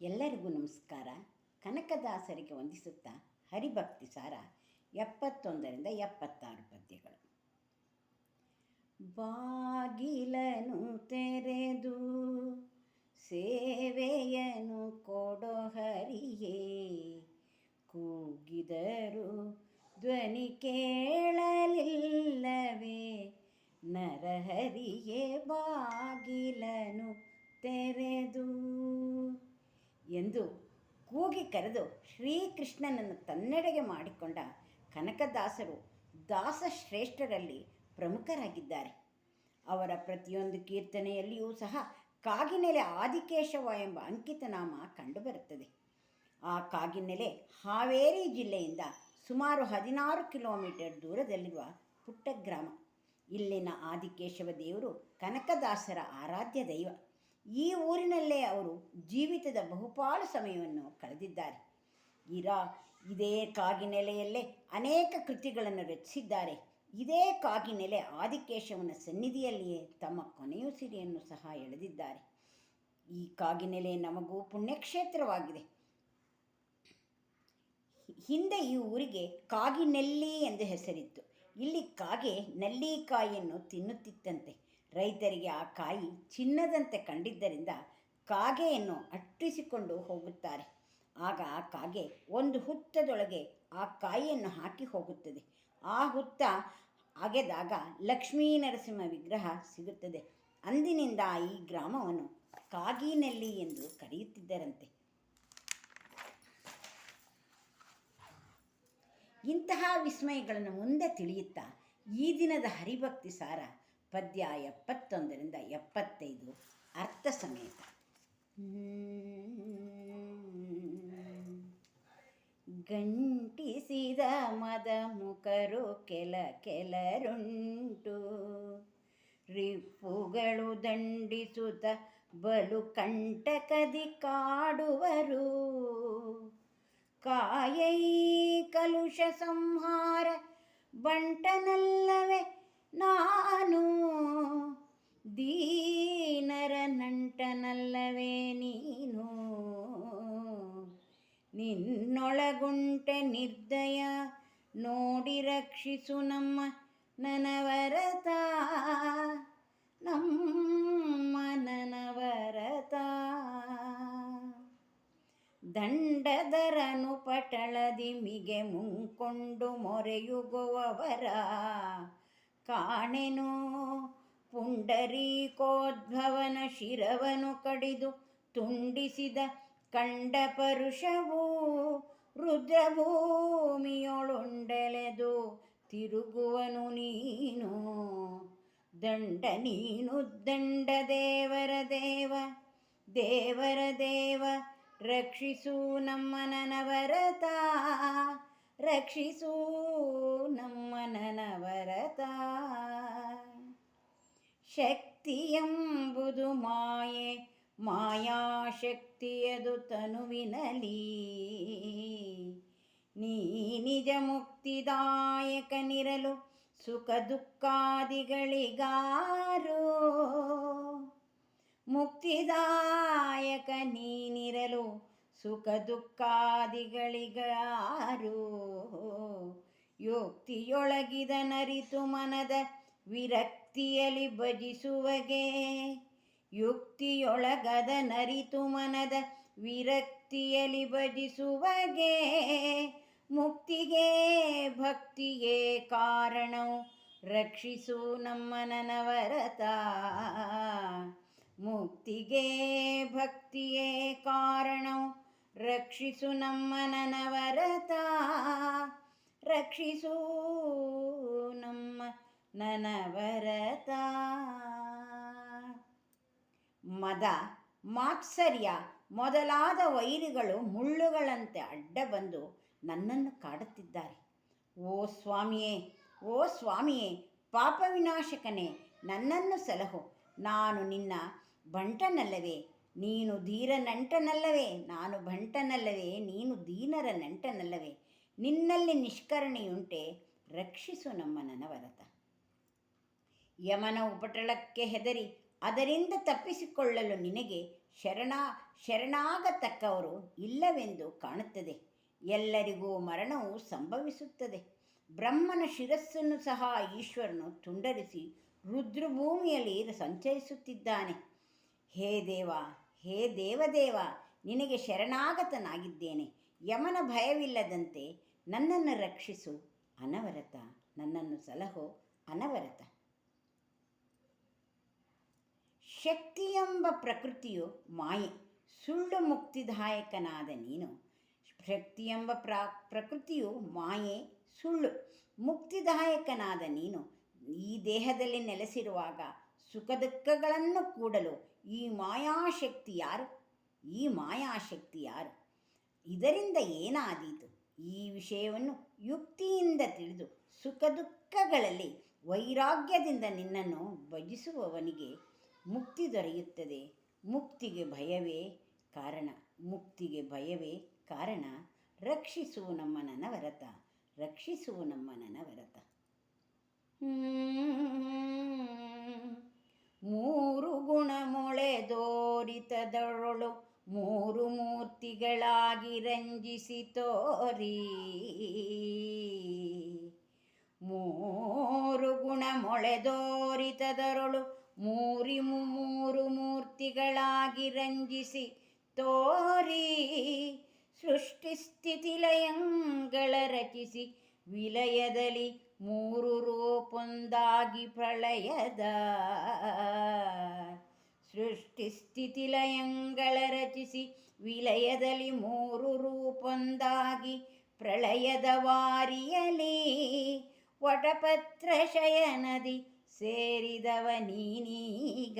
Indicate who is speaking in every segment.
Speaker 1: ಎಲ್ಲರಿಗೂ ನಮಸ್ಕಾರ. ಕನಕದಾಸರಿಗೆ ವಂದಿಸುತ್ತಾ ಹರಿಭಕ್ತಿ ಸಾರ 71ರಿಂದ 76 ಪದ್ಯಗಳು. ಬಾಗಿಲನು ತೆರೆದು ಸೇವೆಯನು ಕೊಡೋ ಹರಿಯೇ, ಕೂಗಿದರು ಧ್ವನಿ ಕೇಳಲಿಲ್ಲವೇ ನರಹರಿಯೇ ಬಾಗಿಲನು ತೆರೆದು ಎಂದು ಕೂಗಿ ಕರೆದು ಶ್ರೀಕೃಷ್ಣನನ್ನು ತನ್ನೆಡೆಗೆ ಮಾಡಿಕೊಂಡ ಕನಕದಾಸರು ದಾಸಶ್ರೇಷ್ಠರಲ್ಲಿ ಪ್ರಮುಖರಾಗಿದ್ದಾರೆ. ಅವರ ಪ್ರತಿಯೊಂದು ಕೀರ್ತನೆಯಲ್ಲಿಯೂ ಸಹ ಕಾಗಿನೆಲೆ ಆದಿಕೇಶವ ಎಂಬ ಅಂಕಿತನಾಮ ಕಂಡುಬರುತ್ತದೆ. ಆ ಕಾಗಿನೆಲೆ ಹಾವೇರಿ ಜಿಲ್ಲೆಯಿಂದ ಸುಮಾರು 16 ಕಿಲೋಮೀಟರ್ ದೂರದಲ್ಲಿರುವ ಪುಟ್ಟ ಗ್ರಾಮ. ಇಲ್ಲಿನ ಆದಿಕೇಶವ ದೇವರು ಕನಕದಾಸರ ಆರಾಧ್ಯ ದೈವ. ಈ ಊರಿನಲ್ಲೇ ಅವರು ಜೀವಿತದ ಬಹುಪಾಲು ಸಮಯವನ್ನು ಕಳೆದಿದ್ದಾರೆ. ಇದೇ ಕಾಗಿನೆಲೆಯಲ್ಲೇ ಅನೇಕ ಕೃತಿಗಳನ್ನು ರಚಿಸಿದ್ದಾರೆ. ಇದೇ ಕಾಗಿನೆಲೆ ಆದಿಕೇಶವನ ಸನ್ನಿಧಿಯಲ್ಲಿಯೇ ತಮ್ಮ ಕೊನೆಯುಸಿರಿಯನ್ನು ಸಹ ಎಳೆದಿದ್ದಾರೆ. ಈ ಕಾಗಿನೆಲೆ ನಮಗೂ ಪುಣ್ಯಕ್ಷೇತ್ರವಾಗಿದೆ. ಹಿಂದೆ ಈ ಊರಿಗೆ ಕಾಗಿನೆಲ್ಲಿ ಎಂದು ಹೆಸರಿತ್ತು. ಇಲ್ಲಿ ಕಾಗೆ ನೆಲ್ಲಿಕಾಯಿಯನ್ನು ತಿನ್ನುತ್ತಿತ್ತಂತೆ. ರೈತರಿಗೆ ಆ ಕಾಯಿ ಚಿನ್ನದಂತೆ ಕಂಡಿದ್ದರಿಂದ ಕಾಗೆಯನ್ನು ಅಟ್ಟಿಸಿಕೊಂಡು ಹೋಗುತ್ತಾರೆ. ಆಗ ಆ ಕಾಗೆ ಒಂದು ಹುತ್ತದೊಳಗೆ ಆ ಕಾಯಿಯನ್ನು ಹಾಕಿ ಹೋಗುತ್ತದೆ. ಆ ಹುತ್ತ ಅಗೆದಾಗ ಲಕ್ಷ್ಮೀ ನರಸಿಂಹ ವಿಗ್ರಹ ಸಿಗುತ್ತದೆ. ಅಂದಿನಿಂದ ಈ ಗ್ರಾಮವನ್ನು ಕಾಗಿನೆಲ್ಲಿ ಎಂದು ಕರೆಯುತ್ತಿದ್ದರಂತೆ. ಇಂತಹ ವಿಸ್ಮಯಗಳನ್ನು ಮುಂದೆ ತಿಳಿಯುತ್ತಾ ಈ ದಿನದ ಹರಿಭಕ್ತಿ ಸಾರ ಪದ್ಯ 71ರಿಂದ 75 ಅರ್ಥ ಸಮೇತ. ಗಂಟಿಸಿದ ಮದ ಮುಖರು ಕೆಲರುಂಟು, ರಿಪ್ಪುಗಳು ದಂಡಿಸುತ್ತ ಬಲು ಕಂಟಕದಿ ಕಾಡುವರು. ಕಾಯೈ ಕಲುಷ ಸಂಹಾರ ಬಂಟನಲ್ಲವೇ ನಾನು, ದೀನರ ನಂಟನಲ್ಲವೇ ನೀನು. ನಿನ್ನೊಳಗುಂಟೆ ನಿರ್ದಯ ನೋಡಿ ರಕ್ಷಿಸು ನಮ್ಮ ನನವರತ, ನಮ್ಮ ನನವರತ. ದಂಡದರನು ಪಟಳದಿ ಮಿಗೆ ಮುಂಕೊಂಡು ಮೊರೆಯುಗುವವರ ಕಾಣೆನು. ಪುಂಡರೀಕೋದ್ಭವನ ಶಿರವನು ಕಡಿದು ತುಂಡಿಸಿದ ಕಂಡ ಪರುಷವು, ರುದ್ರಭೂಮಿಯೊಳುಂಡೆಲೆದು ತಿರುಗುವನು ನೀನು. ದಂಡ ನೀನು ದಂಡ ದೇವರ ದೇವ, ದೇವರ ದೇವ, ರಕ್ಷಿಸು ನಮ್ಮ ನನವರತ, ರಕ್ಷಿಸು ನಮ್ಮ ನನವರತ. ಶಕ್ತಿಯೆಂಬುದು ಮಾಯೆ, ಮಾಯಾಶಕ್ತಿಯದು ತನುವಿನಲಿ. ನೀ ನಿಜ ಮುಕ್ತಿದಾಯಕನಿರಲು ಸುಖ ದುಃಖಾದಿಗಳಿಗಾರು. ಮುಕ್ತಿದಾಯಕ ನೀನಿರಲು ಸುಖ ದುಃಖಾದಿಗಳಿಗಾರು. ಯುಕ್ತಿಯೊಳಗಿದ ನರಿತು ಮನದ ವಿರಕ್ತಿಯಲಿ ಭಜಿಸುವಗೆ, ಯುಕ್ತಿಯೊಳಗದ ನರಿತು ಮನದ ವಿರಕ್ತಿಯಲಿ ಭಜಿಸುವಗೆ. ಮುಕ್ತಿಗೆ ಭಕ್ತಿಯೇ ಕಾರಣವು, ರಕ್ಷಿಸು ನಮ್ಮ ನನವರತ. ಮುಕ್ತಿಗೆ ಭಕ್ತಿಯೇ ಕಾರಣವು, ರಕ್ಷಿಸು ನಮ್ಮ ನನವರತ, ರಕ್ಷಿಸು ನಮ್ಮ ನನವರತ. ಮದ, ಮಾತ್ಸರ್ಯ ಮೊದಲಾದ ವೈರಿಗಳು ಮುಳ್ಳುಗಳಂತೆ ಅಡ್ಡ ಬಂದು ನನ್ನನ್ನು ಕಾಡುತ್ತಿದ್ದಾರೆ. ಓ ಸ್ವಾಮಿಯೇ, ಓ ಸ್ವಾಮಿಯೇ, ಪಾಪ ವಿನಾಶಕನೇ, ನನ್ನನ್ನು ಸಲಹು. ನಾನು ನಿನ್ನ ಬಂಟನಲ್ಲವೇ, ನೀನು ಧೀರ ನಂಟನಲ್ಲವೇ. ನಾನು ಬಂಟನಲ್ಲವೇ, ನೀನು ದೀನರ ನಂಟನಲ್ಲವೇ. ನಿನ್ನಲ್ಲಿ ನಿಷ್ಕರುಣೆಯುಂಟೆ, ರಕ್ಷಿಸು ನಮ್ಮ ನನವರತ. ಯಮನ ಉಪಟಳಕ್ಕೆ ಹೆದರಿ ಅದರಿಂದ ತಪ್ಪಿಸಿಕೊಳ್ಳಲು ನಿನಗೆ ಶರಣ ಶರಣಾಗತಕ್ಕವರು ಇಲ್ಲವೆಂದು ಕಾಣುತ್ತದೆ. ಎಲ್ಲರಿಗೂ ಮರಣವು ಸಂಭವಿಸುತ್ತದೆ. ಬ್ರಹ್ಮನ ಶಿರಸ್ಸನ್ನು ಸಹ ಈಶ್ವರನು ತುಂಡರಿಸಿ ರುದ್ರಭೂಮಿಯಲ್ಲಿ ಸಂಚರಿಸುತ್ತಿದ್ದಾನೆ. ಹೇ ದೇವ, ಹೇ ದೇವದೇವ, ನಿನಗೆ ಶರಣಾಗತನಾಗಿದ್ದೇನೆ. ಯಮನ ಭಯವಿಲ್ಲದಂತೆ ನನ್ನನ್ನು ರಕ್ಷಿಸು ಅನವರತ, ನನ್ನನ್ನು ಸಲಹೋ ಅನವರತ. ಶಕ್ತಿಯೆಂಬ ಪ್ರಕೃತಿಯು ಮಾಯೆ, ಸುಳ್ಳು ಮುಕ್ತಿದಾಯಕನಾದ ನೀನು. ಶಕ್ತಿಯೆಂಬ ಪ್ರಕೃತಿಯು ಮಾಯೆ, ಸುಳ್ಳು ಮುಕ್ತಿದಾಯಕನಾದ ನೀನು ಈ ದೇಹದಲ್ಲಿ ನೆಲೆಸಿರುವಾಗ ಸುಖ ದುಃಖಗಳನ್ನು ಕೂಡಲು ಈ ಮಾಯಾಶಕ್ತಿ ಯಾರು? ಈ ಮಾಯಾಶಕ್ತಿ ಯಾರು? ಇದರಿಂದ ಏನಾದೀತು? ಈ ವಿಷಯವನ್ನು ಯುಕ್ತಿಯಿಂದ ತಿಳಿದು ಸುಖ ದುಃಖಗಳಲ್ಲಿ ವೈರಾಗ್ಯದಿಂದ ನಿನ್ನನ್ನು ಭಜಿಸುವವನಿಗೆ ಮುಕ್ತಿ ದೊರೆಯುತ್ತದೆ. ಮುಕ್ತಿಗೆ ಭಯವೇ ಕಾರಣ, ಮುಕ್ತಿಗೆ ಭಯವೇ ಕಾರಣ. ರಕ್ಷಿಸು ನಮ್ಮ ನನವರತ, ರಕ್ಷಿಸು ನಮ್ಮ ನನವರತ. ಮೂರು ಗುಣ ಮೊಳೆದೋರಿತದೊಳು ಮೂರು ಮೂರ್ತಿಗಳಾಗಿ ರಂಜಿಸಿ ತೋರಿ. ಮೂರು ಗುಣ ಮೊಳೆದೋರಿತದರೊಳು ಮೂರು ಮೂರ್ತಿಗಳಾಗಿ ರಂಜಿಸಿ ತೋರಿ. ಸೃಷ್ಟಿ ಸ್ಥಿತಿ ಲಯಗಳ ರಚಿಸಿ ವಿಲಯದಲ್ಲಿ ಮೂರು ರೂಪೊಂದಾಗಿ ಪ್ರಳಯದ. ಸೃಷ್ಟಿ ಸ್ಥಿತಿ ಲಯಗಳ ರಚಿಸಿ ವಿಲಯದಲ್ಲಿ ಮೂರು ರೂಪೊಂದಾಗಿ ಪ್ರಳಯದ ವಾರಿಯಲಿ ವಟಪತ್ರ ಶಯನದಿ ಸೇರಿದವ ನೀನೀಗ.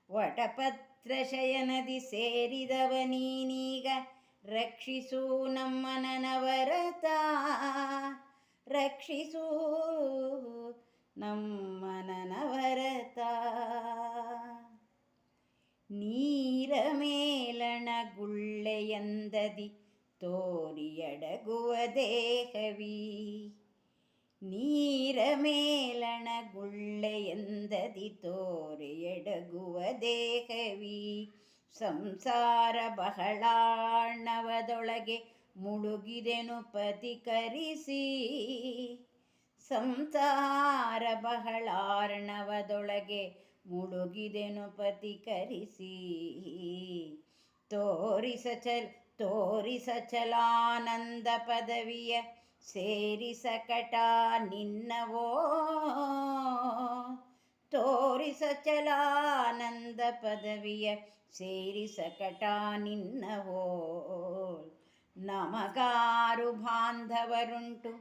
Speaker 1: ವಟಪತ್ರ ಶಯನದಿ ಸೇರಿದವ ನೀನೀಗ. ರಕ್ಷಿಸು ನಮ್ಮ ನನವರತ, ರಕ್ಷಿಸು ನಮ್ಮ ನನವರತ. ನೀರ ಮೇಲಣ ಗುಳ್ಳೆಯಂದದಿ ತೋರಿಯಡಗುವ ದೇಹವಿ. ನೀರ ಮೇಲಣ ಗುಳ್ಳೆಯಂದದಿ ತೋರಿಯಡಗುವ ದೇಹವಿ. ಸಂಸಾರ ಬಹಳಾರ್ಣವದೊಳಗೆ ಮುಳುಗಿದೆನು ಪತಿಕರಿಸಿ. ಸಂಸಾರ ಬಹಳಾರ್ಣವದೊಳಗೆ ಮುಳುಗಿದೆನು ಪತಿಕರಿಸಿ. ತೋರಿಸ ಚಲಾನಂದ ಪದವಿಯ ಸೇರಿಸ ಕಟ ನಿನ್ನವೋ. ತೋರಿಸ ಚಲಾನಂದ ಪದವಿಯ ಸೇರಿಸ ಕಟ ನಿನ್ನವೋ. ನಮಗಾರು ಬಾಂಧವರುಂಟು,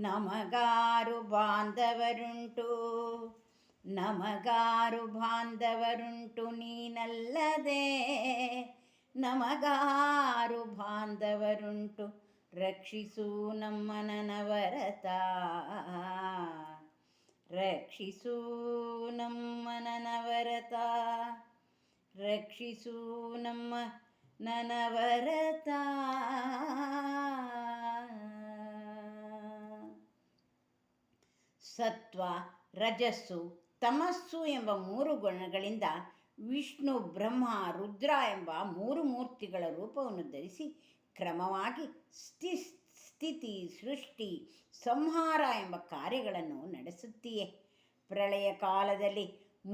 Speaker 1: ನಮಗಾರು ಬಾಂಧವರುಂಟು, ನಮಗಾರು ಬಾಂಧವರುಂಟು ನೀನಲ್ಲದೆ. ನಮಗಾರು ಬಾಂಧವರುಂಟು, ರಕ್ಷಿಸು ನಮ್ಮ ನನವರತ, ರಕ್ಷಿಸು ನಮ್ಮ ನನವರತ, ರಕ್ಷಿಸು ನಮ್ಮ ನನವರತ. ಸತ್ವ, ರಜಸ್ಸು, ತಮಸ್ಸು ಎಂಬ ಮೂರು ಗುಣಗಳಿಂದ ವಿಷ್ಣು, ಬ್ರಹ್ಮ, ರುದ್ರ ಎಂಬ ಮೂರು ಮೂರ್ತಿಗಳ ರೂಪವನ್ನು ಧರಿಸಿ ಕ್ರಮವಾಗಿ ಸ್ಥಿತಿ, ಸೃಷ್ಟಿ, ಸಂಹಾರ ಎಂಬ ಕಾರ್ಯಗಳನ್ನು ನಡೆಸುತ್ತೀಯೆ. ಪ್ರಳಯ ಕಾಲದಲ್ಲಿ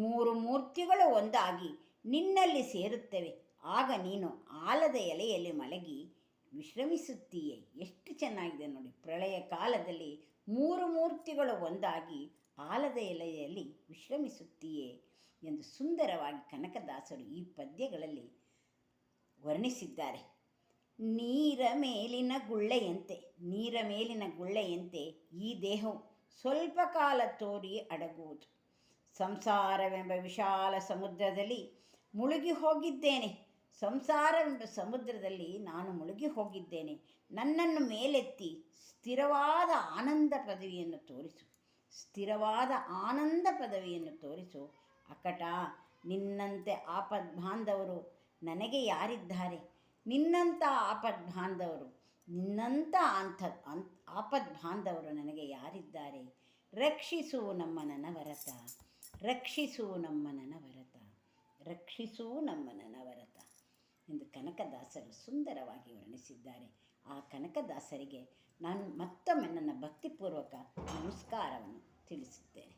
Speaker 1: ಮೂರು ಮೂರ್ತಿಗಳು ಒಂದಾಗಿ ನಿನ್ನಲ್ಲಿ ಸೇರುತ್ತವೆ. ಆಗ ನೀನು ಆಲದ ಎಲೆಯಲ್ಲಿ ಮಲಗಿ ವಿಶ್ರಮಿಸುತ್ತೀಯೆ. ಎಷ್ಟು ಚೆನ್ನಾಗಿದೆ ನೋಡಿ. ಪ್ರಳಯ ಕಾಲದಲ್ಲಿ ಮೂರು ಮೂರ್ತಿಗಳು ಒಂದಾಗಿ ಆಲದ ಎಲೆಯಲ್ಲಿ ವಿಶ್ರಮಿಸುತ್ತೀಯೆ ಎಂದು ಸುಂದರವಾಗಿ ಕನಕದಾಸರು ಈ ಪದ್ಯಗಳಲ್ಲಿ ವರ್ಣಿಸಿದ್ದಾರೆ. ನೀರ ಮೇಲಿನ ಗುಳ್ಳೆಯಂತೆ, ನೀರ ಮೇಲಿನ ಗುಳ್ಳೆಯಂತೆ ಈ ದೇಹವು ಸ್ವಲ್ಪ ಕಾಲ ತೋರಿ ಅಡಗುವುದು. ಸಂಸಾರವೆಂಬ ವಿಶಾಲ ಸಮುದ್ರದಲ್ಲಿ ಮುಳುಗಿ ಹೋಗಿದ್ದೇನೆ. ಸಂಸಾರವೆಂಬ ಸಮುದ್ರದಲ್ಲಿ ನಾನು ಮುಳುಗಿ ಹೋಗಿದ್ದೇನೆ. ನನ್ನನ್ನು ಮೇಲೆತ್ತಿ ಸ್ಥಿರವಾದ ಆನಂದ ಪದವಿಯನ್ನು ತೋರಿಸು, ಸ್ಥಿರವಾದ ಆನಂದ ಪದವಿಯನ್ನು ತೋರಿಸು. ಅಕಟ, ನಿನ್ನಂತೆ ಆಪದ್ಬಾಂಧವರು ನನಗೆ ಯಾರಿದ್ದಾರೆ? ನಿನ್ನಂಥ ಆಪದ್ಬಾಂಧವರು, ನಿನ್ನಂಥ ಆಪದ್ಬಾಂಧವರು ನನಗೆ ಯಾರಿದ್ದಾರೆ? ರಕ್ಷಿಸು ನಮ್ಮ ನನವರತ, ರಕ್ಷಿಸು ನಮ್ಮ ನನವರತ, ರಕ್ಷಿಸೂ ನಮ್ಮನ ನವರತ ಎಂದು ಕನಕದಾಸರು ಸುಂದರವಾಗಿ ವರ್ಣಿಸಿದ್ದಾರೆ. ಆ ಕನಕದಾಸರಿಗೆ ನಾನು ಮತ್ತೊಮ್ಮೆ ನನ್ನ ಭಕ್ತಿಪೂರ್ವಕ ನಮಸ್ಕಾರವನ್ನು ತಿಳಿಸುತ್ತೇನೆ.